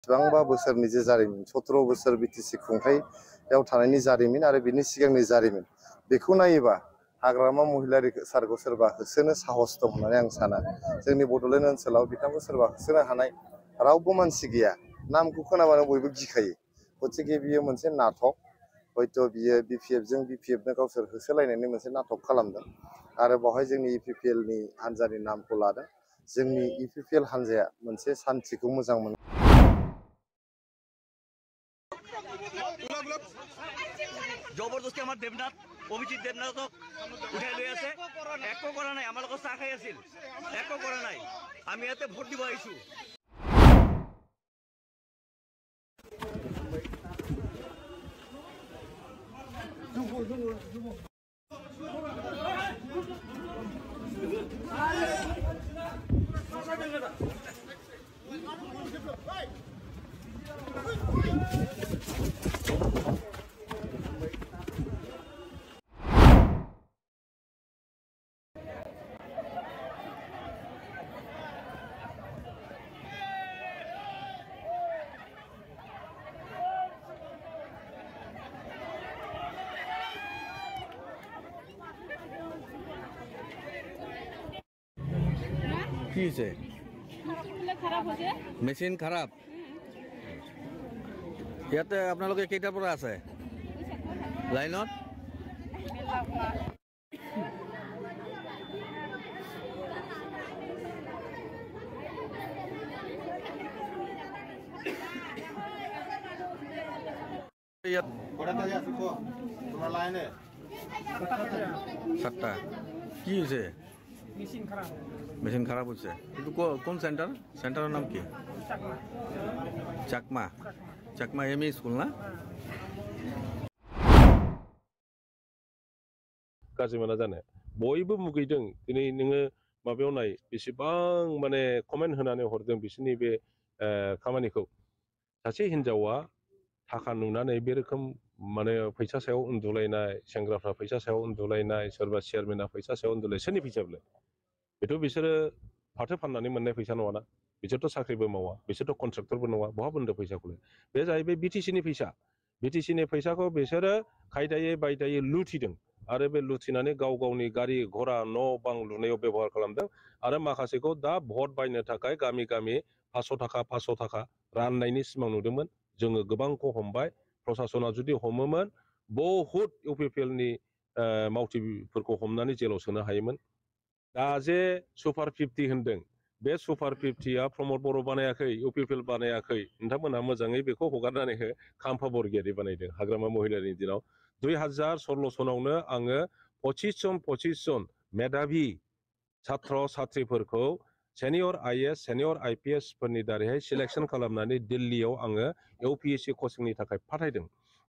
बेसेबांबा बोसोरनि जे जारिमिन 17 बोसोर बिटिसि खुंथायाव थानायनि जारिमिन आरो बिनि सिगांनि जारिमिन बेखौ नायोबा हाग्रामा महिलारि सारखौ सोरबा होसोनो साहस दं होननानै आं साना। जोंनि बड'लेण्ड ओनसोलाव बिथांखौ सोरबा होसोनो हानाय रावबो मानसि गैया। नामखौ खोनाबानो बयबो गिखायो। गतिके बियो मोनसे नाटक। हयथ' बियो बिपिएफजों बिपिएफनो गावसोर होसोलायनायनि मोनसे नाटक खालामदों आरो बावहाय जोंनि इउपिपिएलनि हान्जानि नामखौ लादों। जोंनि इउपिपिएल हान्जाया मोनसे सान्थिखौ मोजां मोनो। জবরদস্তি আমার দেবনাথ অভিজিৎ দেবনাথক উঠাই লৈ আছে একো কৰা নাই আমাৰ লগত চাহ খাই আছিল একো কৰা নাই আমি ইয়াতে ভোট দিব আহিছো কি হয়েছে মেশিন খারাপ ইয়াতে আপোনালোকে কেইটাৰ পৰা আছে লাইনত সাতটা কি হয়েছে মেশিন খারাপ হচ্ছে কিন্তু কোন সেন্টার সেন্টারের নাম কি চাকমা চাকমা এমই স্কুল না गाज्रि मोना जानो बयबो मुगैदों दिनै नोङो माबायाव नाय बेसेबां माने कमेन्ट होनानै हरदों बिसोरनि बे खामानिखौ सासे हिनजावा थाखा नुनानै बे रोखोम माने फैसा सायाव उन्दुलायनाय सेंग्राफ्रा फैसा सायाव उन्दुलायनाय सोरबा चेयारमेना फैसा सायाव उन्दुलाय सोरनि फैसा बेलाय बेथ' बिसोरो फाथो फाननानै मोननाय फैसा नङाना बिसोरथ' साख्रिबो मावा बिसोरथ' कन्ट्रेक्टरबो नङा बहा मोनदों फैसाखौलाय बे जाहैबाय बिटिसिनि फैसा बिटिसिनि फैसाखौ बिसोरो खायदायै बायदायै लुथिदों आरो बे लुथिनानै गाव गावनि गारि घोड़ा न' बां लुनायाव बेबहार खालामदों आरो माखासेखौ दा भट बायनो थाखाय गामि गामि 500 थाखा राननायनि सिमां नुदोंमोन जोङो गोबांखौ हमबाय प्रशासना जुदि हमोमोन बहुद इउपिपिएलनि मावथिफोरखौ हमनानै जेलाव सोनो हायोमोन दा जे सुपार 50 होनदों बे सुपार 50आ प्रमद बर' बानायाखै इउपिपिएल बानायाखै नोंथांमोनहा मोजाङै बेखौ हगारनानै हो खाम्फा बरगयारि बानायदों हाग्रामा महिलारिनि दिनाव 2016 सनावनो आङो 25 जन मेधाबी छात्र छात्रीफोरखौ सेनियर आईएएस सेनियर आईपीएस फोरनि दारैहाय सिलेक्शन खालामनानै दिल्लीयाव आङो इउपिएससि कचिंनि थाखाय फाथायदों